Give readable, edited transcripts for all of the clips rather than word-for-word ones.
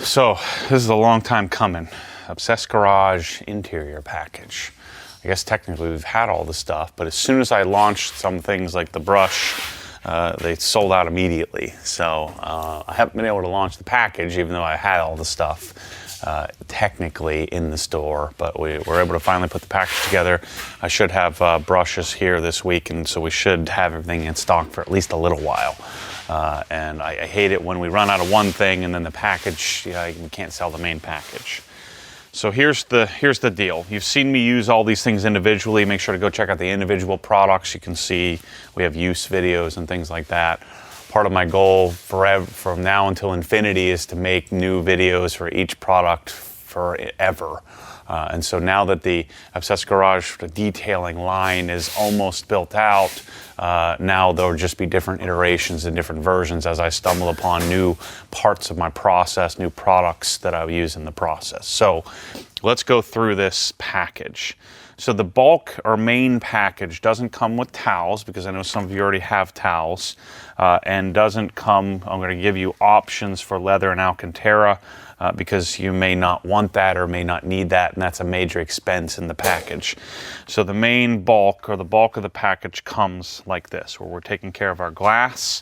So this is a long time coming. Obsessed Garage interior package. I guess technically we've had all the stuff, but as soon as I launched some things like the brush, they sold out immediately. So I haven't been able to launch the package, even though I had all the stuff technically in the store, but we were able to finally put the package together. I should have brushes here this week, and so we should have everything in stock for at least a little while. And I hate it when we run out of one thing and then the package, we can't sell the main package. So here's the deal. You've seen me use all these things individually. Make sure to go check out the individual products. You can see we have use videos and things like that. Part of my goal from now until infinity is to make new videos for each product forever. And so now that the Obsessed Garage detailing line is almost built out, now there'll just be different iterations and different versions as I stumble upon new parts of my process, new products that I use in the process. So let's go through this package. So the bulk or main package doesn't come with towels, because I know some of you already have towels, and doesn't come, I'm going to give you options for leather and Alcantara, because you may not want that or may not need that, and that's a major expense in the package. So the main bulk, or the bulk of the package, comes like this, where we're taking care of our glass,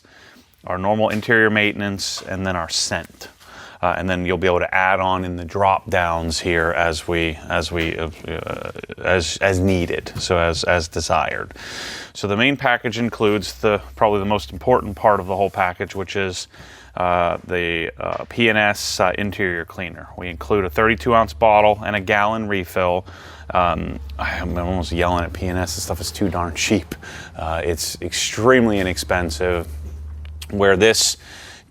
our normal interior maintenance, and then our scent. And then you'll be able to add on in the drop downs here as needed, so as desired. So the main package includes probably the most important part of the whole package, which is the P&S interior cleaner. We include a 32-ounce bottle and a gallon refill. I'm almost yelling at P&S. This stuff is too darn cheap. It's extremely inexpensive. Where this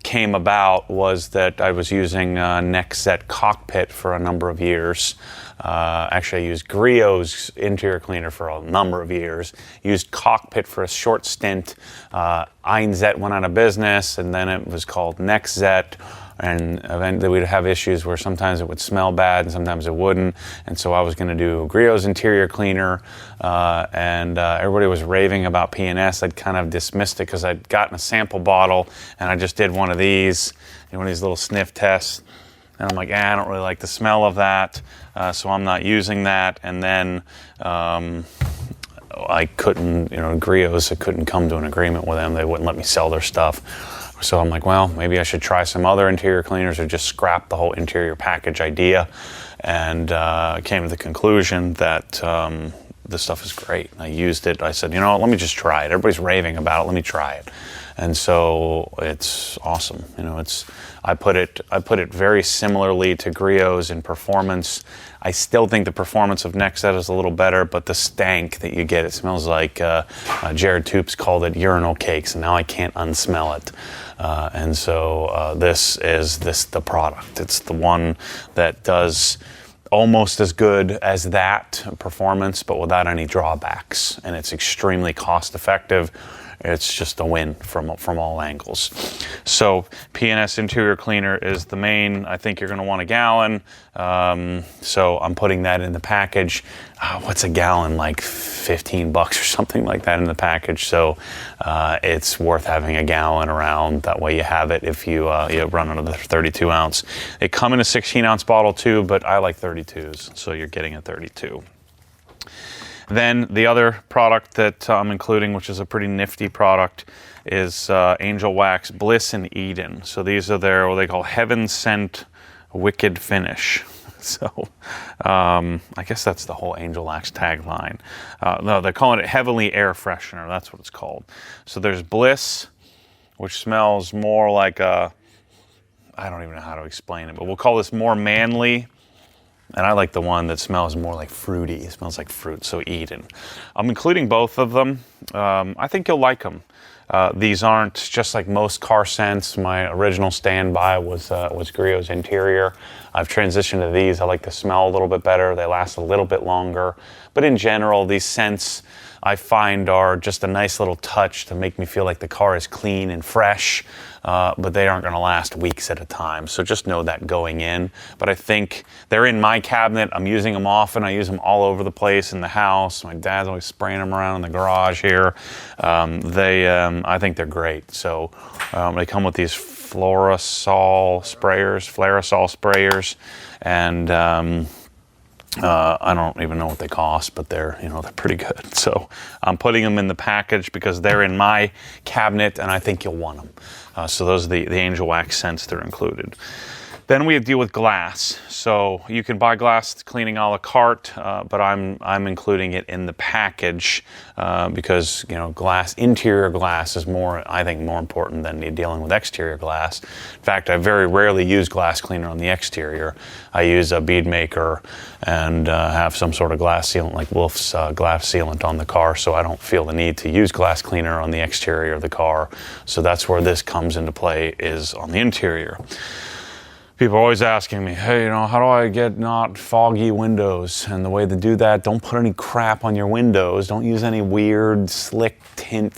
came about was that I was using Nexet Cockpit for a number of years. Actually, I used Griot's interior cleaner for a number of years. Used Cockpit for a short stint. Einzet went out of business, and then it was called Nexet. And eventually we'd have issues where sometimes it would smell bad and sometimes it wouldn't. And so I was going to do Griot's interior cleaner, and everybody was raving about P&S. I'd kind of dismissed it because I'd gotten a sample bottle and I just did one of these, one of these little sniff tests. And I'm like, I don't really like the smell of that, so I'm not using that. And then I couldn't, Griot's, I couldn't come to an agreement with them. They wouldn't let me sell their stuff. So I'm like, well, maybe I should try some other interior cleaners, or just scrap the whole interior package idea. And came to the conclusion that this stuff is great. I used it. I said, let me just try it. Everybody's raving about it. Let me try it. And so it's awesome. I put it very similarly to Griot's in performance. I still think the performance of Nexet is a little better, but the stank that you get, it smells like Jared Toops called it urinal cakes, and now I can't unsmell it. And so this is the product. It's the one that does almost as good as that performance, but without any drawbacks, and it's extremely cost effective. It's just a win from all angles. So P&S interior cleaner is the main. I think you're going to want a gallon. So I'm putting that in the package. What's a gallon? Like $15 or something like that in the package. So it's worth having a gallon around. That way you have it if you run out of the 32 ounce. They come in a 16-ounce bottle too, but I like 32s. So you're getting a 32. Then the other product that I'm including, which is a pretty nifty product, is Angel Wax Bliss and Eden. So these are their, what they call Heaven Sent Wicked Finish. So I guess that's the whole Angel Wax tagline. No, they're calling it Heavenly Air Freshener. That's what it's called. So there's Bliss, which smells more like I don't even know how to explain it, but we'll call this more manly. And I like the one that smells more like fruity. It smells like fruit, so Eden. I'm including both of them. I think you'll like them. These aren't just like most car scents. My original standby was Griot's interior. I've transitioned to these. I like the smell a little bit better. They last a little bit longer. But in general, these scents I find are just a nice little touch to make me feel like the car is clean and fresh, but they aren't going to last weeks at a time. So just know that going in. But I think they're in my cabinet. I'm using them often. I use them all over the place in the house. My dad's always spraying them around in the garage here. I think they're great. So they come with these Fluorosol sprayers, and I don't even know what they cost, but they're pretty good. So I'm putting them in the package because they're in my cabinet, and I think you'll want them. So those are the Angel Wax scents that are included. Then we deal with glass. So you can buy glass cleaning a la carte, but I'm including it in the package because interior glass is I think more important than dealing with exterior glass. In fact, I very rarely use glass cleaner on the exterior. I use a bead maker and have some sort of glass sealant like Wolf's glass sealant on the car, so I don't feel the need to use glass cleaner on the exterior of the car. So that's where this comes into play, is on the interior. People are always asking me, hey, how do I get not foggy windows? And the way to do that, don't put any crap on your windows. Don't use any weird slick tint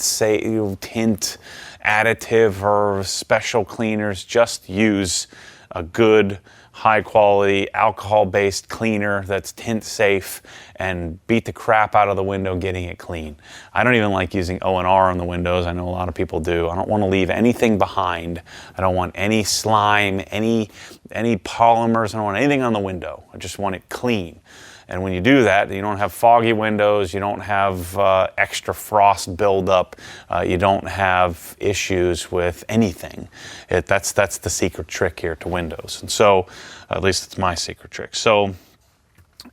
additive or special cleaners. Just use a good, high quality, alcohol-based cleaner that's tint safe, and beat the crap out of the window getting it clean. I don't even like using O&R on the windows. I know a lot of people do. I don't want to leave anything behind. I don't want any slime, any polymers. I don't want anything on the window. I just want it clean. And when you do that, you don't have foggy windows, you don't have extra frost buildup, you don't have issues with anything. That's the secret trick here to windows. And so, at least it's my secret trick. So,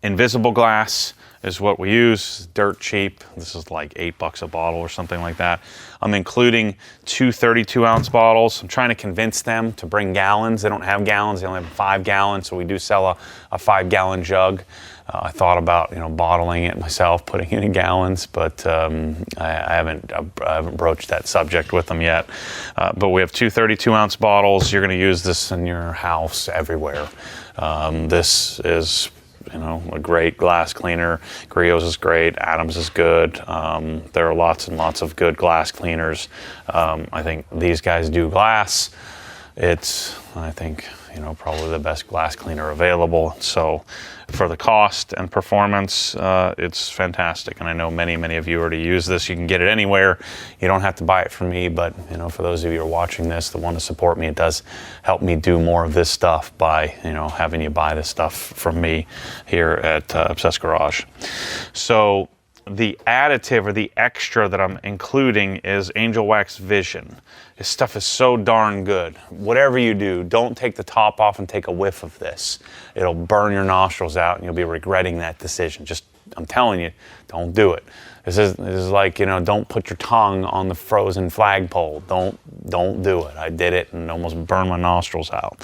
invisible glass is what we use, dirt cheap. This is like $8 a bottle or something like that. I'm including 2 32-ounce bottles. I'm trying to convince them to bring gallons. They don't have gallons, they only have 5 gallons, so we do sell a 5-gallon jug. I thought about bottling it myself, putting it in gallons, but I haven't broached that subject with them yet. But we have 2 32-ounce bottles. You're going to use this in your house everywhere. This is a great glass cleaner. Griot's is great. Adams is good. There are lots and lots of good glass cleaners. I think these guys do glass. It's, I think, probably the best glass cleaner available. So for the cost and performance, it's fantastic. And I know many, many of you already use this. You can get it anywhere. You don't have to buy it from me, but for those of you who are watching this that want to support me, it does help me do more of this stuff by, having you buy this stuff from me here at Obsessed Garage. So the additive or the extra that I'm including is Angel Wax Vision. This stuff is so darn good. Whatever you do, don't take the top off and take a whiff of this. It'll burn your nostrils out and you'll be regretting that decision. I'm telling you, don't do it. This is like, don't put your tongue on the frozen flagpole. Don't do it. I did it and almost burned my nostrils out.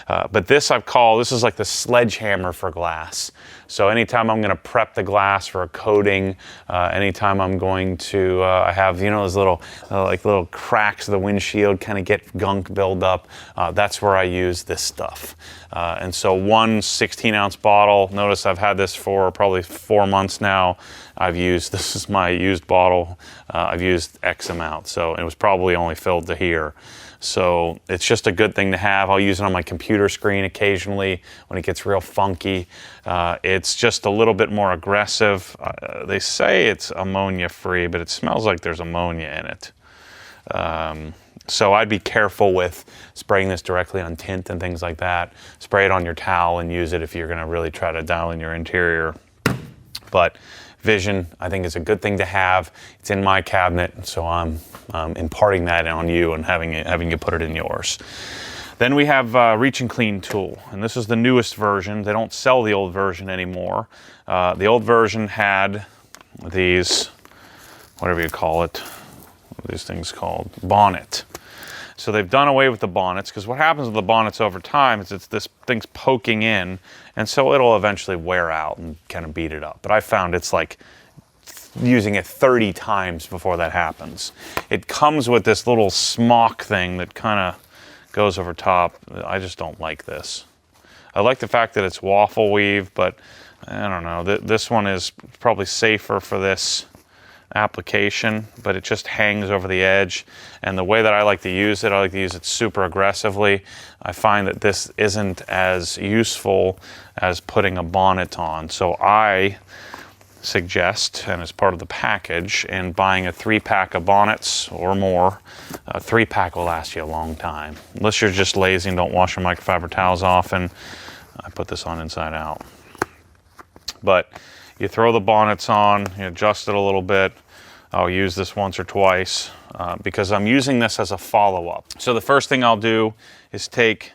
But this is like the sledgehammer for glass. So anytime I'm going to prep the glass for a coating, anytime I'm going to, I have, those little cracks of the windshield kind of get gunk build up. That's where I use this stuff. And so one 16-ounce bottle, notice I've had this for probably 4 months now. This is my used bottle. I've used X amount, so it was probably only filled to here. So it's just a good thing to have. I'll use it on my computer screen occasionally when it gets real funky. It's just a little bit more aggressive. They say it's ammonia free, but it smells like there's ammonia in it. So I'd be careful with spraying this directly on tint and things like that. Spray it on your towel and use it if you're going to really try to dial in your interior. But Vision, I think, is a good thing to have. It's in my cabinet, so I'm imparting that on you and having you put it in yours. Then we have Reach and Clean tool, and this is the newest version. They don't sell the old version anymore. The old version had these, whatever you call it, what are these things called? Bonnet. So they've done away with the bonnets, because what happens with the bonnets over time is this thing's poking in, and so it'll eventually wear out and kind of beat it up. But I found it's like using it 30 times before that happens. It comes with this little smock thing that kind of goes over top. I just don't like this. I like the fact that it's waffle weave, but I don't know. This one is probably safer for this application, but it just hangs over the edge. And the way that I like to use it, I like to use it super aggressively. I find that this isn't as useful as putting a bonnet on. So I suggest, and as part of the package, in buying a 3-pack of bonnets or more, a 3-pack will last you a long time. Unless you're just lazy and don't wash your microfiber towels often. I put this on inside out. But you throw the bonnets on, you adjust it a little bit. I'll use this once or twice because I'm using this as a follow-up. So the first thing I'll do is take,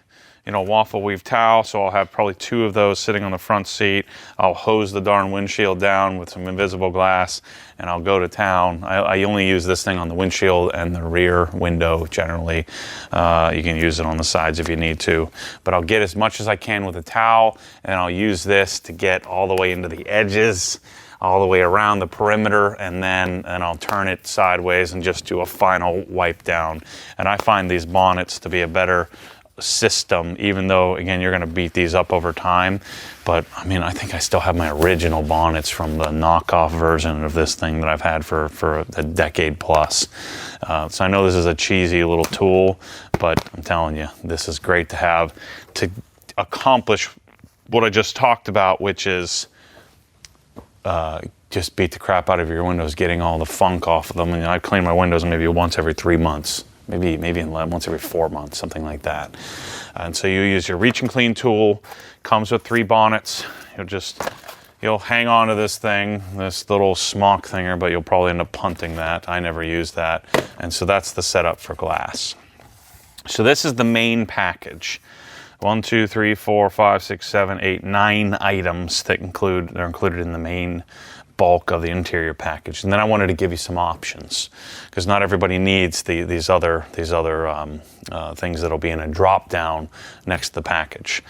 waffle weave towel, so I'll have probably 2 of those sitting on the front seat. I'll hose the darn windshield down with some invisible glass, and I'll go to town. I only use this thing on the windshield and the rear window generally. You can use it on the sides if you need to, but I'll get as much as I can with a towel, and I'll use this to get all the way into the edges, all the way around the perimeter, and I'll turn it sideways and just do a final wipe down. And I find these bonnets to be a better system, even though, again, you're going to beat these up over time. But I mean, I think I still have my original bonnets from the knockoff version of this thing that I've had for a decade plus. So I know this is a cheesy little tool, but I'm telling you, this is great to have to accomplish what I just talked about, which is just beat the crap out of your windows, getting all the funk off of them. And I clean my windows maybe once every 3 months. Maybe once every 4 months, something like that. And so you use your reach and clean tool, comes with 3 bonnets. You'll hang on to this thing, this little smock thinger, but you'll probably end up punting that. I never use that. And so that's the setup for glass. So this is the main package. 1, 2, 3, 4, 5, 6, 7, 8, 9 items that are included in the main bulk of the interior package. And then I wanted to give you some options, because not everybody needs these other things that'll be in a drop down next to the package.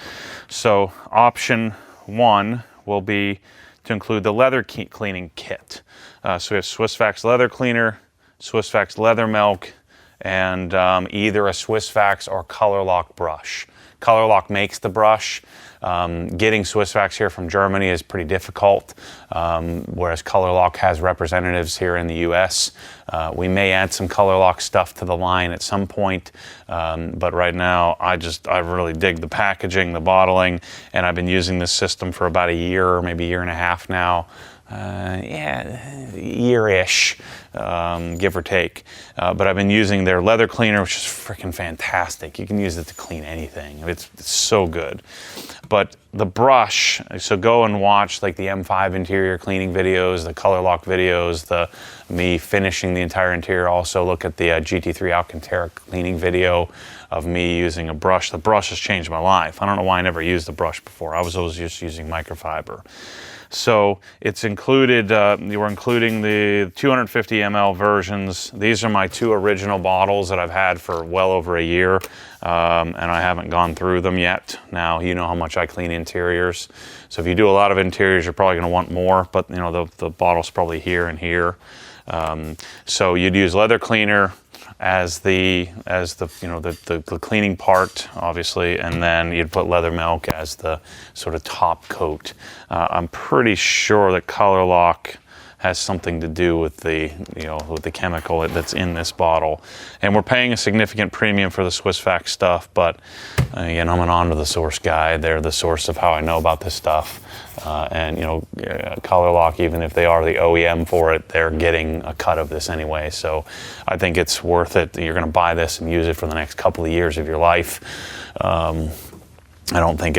So option 1 will be to include the leather cleaning kit. So we have Swissvax leather cleaner, Swissvax leather milk, and either a Swissvax or Color Lock brush. Color Lock makes the brush. Getting Swissvax here from Germany is pretty difficult, whereas Color Lock has representatives here in the US. We may add some Color Lock stuff to the line at some point, but right now I really dig the packaging, the bottling, and I've been using this system for about a year or maybe a year and a half now. Year-ish, give or take. But I've been using their leather cleaner, which is freaking fantastic. You can use it to clean anything. It's so good. But the brush, so go and watch like the M5 interior cleaning videos, the Color Lock videos, me finishing the entire interior. Also look at the GT3 Alcantara cleaning video of me using a brush. The brush has changed my life. I don't know why I never used the brush before. I was always just using microfiber. So it's included, we're including the 250 ml versions. These are my 2 original bottles that I've had for well over a year, and I haven't gone through them yet. Now, you know how much I clean interiors. So if you do a lot of interiors, you're probably gonna want more, but the bottle's probably here and here. So you'd use leather cleaner as the cleaning part, obviously, and then you'd put leather milk as the sort of top coat. I'm pretty sure that Color Lock has something to do with the chemical that's in this bottle, and we're paying a significant premium for the Swissvax stuff. But again, I'm an on to the source guy. They're the source of how I know about this stuff. And Color Lock, even if they are the OEM for it, they're getting a cut of this anyway. So I think it's worth it. You're going to buy this and use it for the next couple of years of your life. I think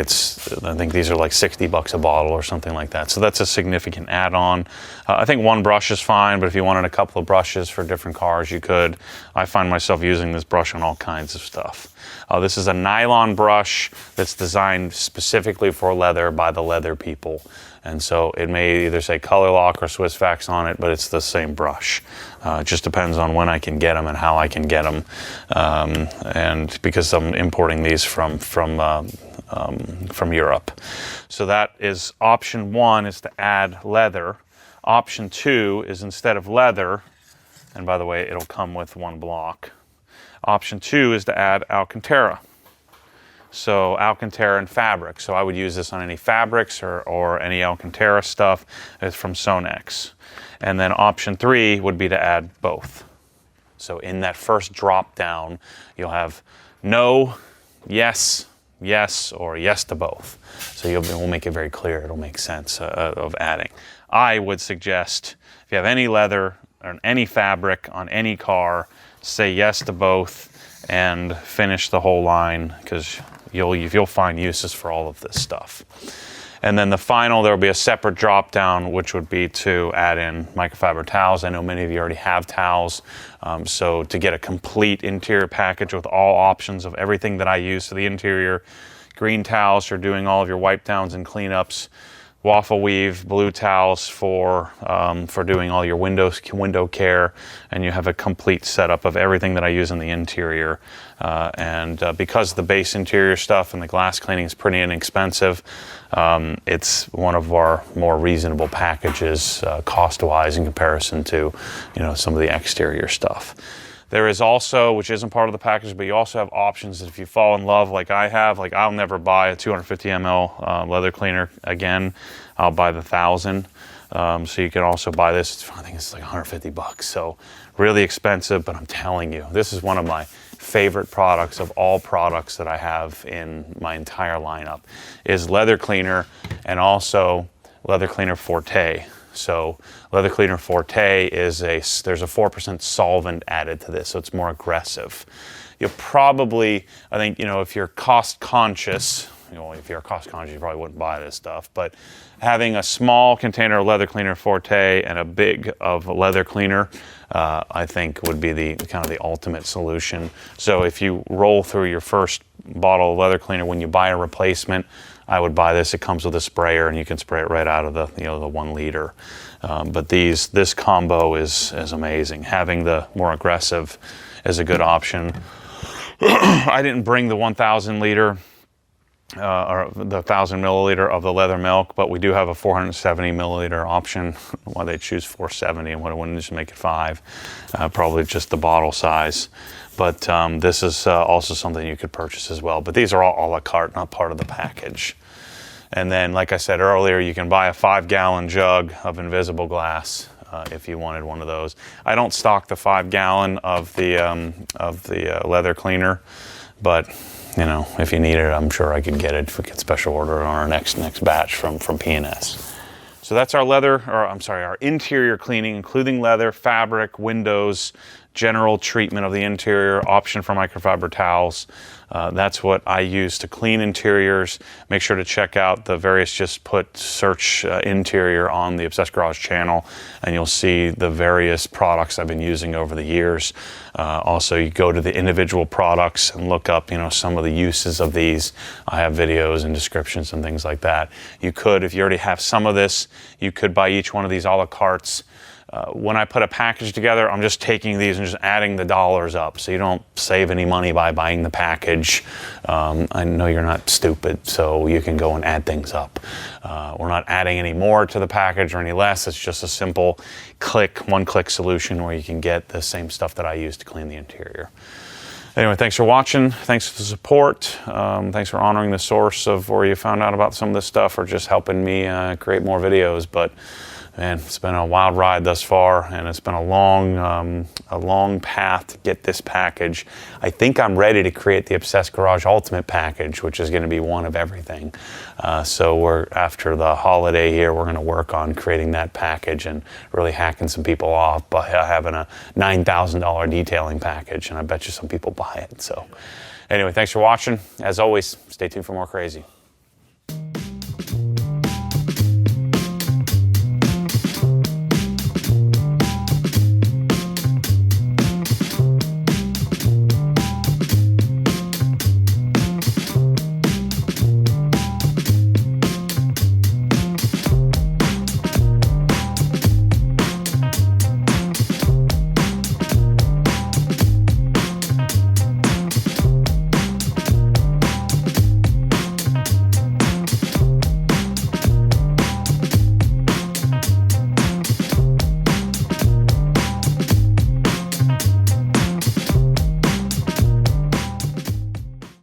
these are like $60 a bottle or something like that. So that's a significant add-on. I think 1 brush is fine, but if you wanted a couple of brushes for different cars, you could. I find myself using this brush on all kinds of stuff. This is a nylon brush that's designed specifically for leather by the leather people. And so it may either say Color Lock or Swissvax on it, but it's the same brush. It just depends on when I can get them and how I can get them. And because I'm importing these from Europe. So that is option 1, is to add leather. Option 2 is, instead of leather, and by the way, it'll come with 1 block. Option 2 is to add Alcantara. So Alcantara and fabric. So I would use this on any fabrics or any Alcantara stuff. It's from Sonax. And then option 3 would be to add both. So in that first drop down, you'll have no, yes, yes, or yes to both. So we'll make it very clear. It'll make sense of adding. I would suggest if you have any leather or any fabric on any car, say yes to both and finish the whole line, because you'll find uses for all of this stuff. And then the final, there will be a separate drop down, which would be to add in microfiber towels. I know many of you already have towels. So to get a complete interior package with all options of everything that I use for the interior, green towels for doing all of your wipe downs and cleanups, waffle weave, blue towels for doing all your window care, and you have a complete setup of everything that I use in the interior. Because the base interior stuff and the glass cleaning is pretty inexpensive, it's one of our more reasonable packages cost-wise in comparison to some of the exterior stuff. There is also, which isn't part of the package, but you also have options that if you fall in love like I have, like I'll never buy a 250 ml leather cleaner again. I'll buy the 1,000. So you can also buy this. I think it's like 150 bucks. So really expensive, but I'm telling you, this is one of my favorite products of all products that I have in my entire lineup is leather cleaner, and also leather cleaner Forte. So leather cleaner Forte is there's a 4% solvent added to this, so it's more aggressive. You'll probably, I think, if you're cost conscious, if you're cost conscious, you probably wouldn't buy this stuff, but having a small container of leather cleaner Forte and a big of leather cleaner, I think would be the kind of the ultimate solution. So if you roll through your first bottle of leather cleaner, when you buy a replacement, I would buy this. It comes with a sprayer, and you can spray it right out of the the 1 liter. But this combo is amazing. Having the more aggressive is a good option. I didn't bring the 1,000 liter or the 1,000 milliliter of the leather milk, but we do have a 470 milliliter option. Why they choose 470 and why wouldn't just make it 5? Probably just the bottle size. But this is also something you could purchase as well. But these are all a la carte, not part of the package. And then, like I said earlier, you can buy a 5-gallon jug of invisible glass if you wanted one of those. I don't stock the 5-gallon of the leather cleaner, but if you need it, I'm sure I could get it if we get special order on our next batch from P&S. So that's our interior cleaning, including leather, fabric, windows, general treatment of the interior, option for microfiber towels. That's what I use to clean interiors. Make sure to check out the various, just search interior on the Obsessed Garage channel, and you'll see the various products I've been using over the years. Also, you go to the individual products and look up, some of the uses of these. I have videos and descriptions and things like that. You could, if you already have some of this, you could buy each one of these a la cartes. When I put a package together, I'm just taking these and just adding the dollars up, so you don't save any money by buying the package. I know you're not stupid, so you can go and add things up. We're not adding any more to the package or any less. It's just a simple one-click solution where you can get the same stuff that I use to clean the interior. Anyway, thanks for watching. Thanks for the support. Thanks for honoring the source of where you found out about some of this stuff, or just helping me create more videos. But man, it's been a wild ride thus far, and it's been a long path to get this package. I think I'm ready to create the Obsessed Garage Ultimate package, which is going to be one of everything. So after the holiday here, we're going to work on creating that package and really hacking some people off by having a $9,000 detailing package, and I bet you some people buy it. So anyway, thanks for watching. As always, stay tuned for more crazy.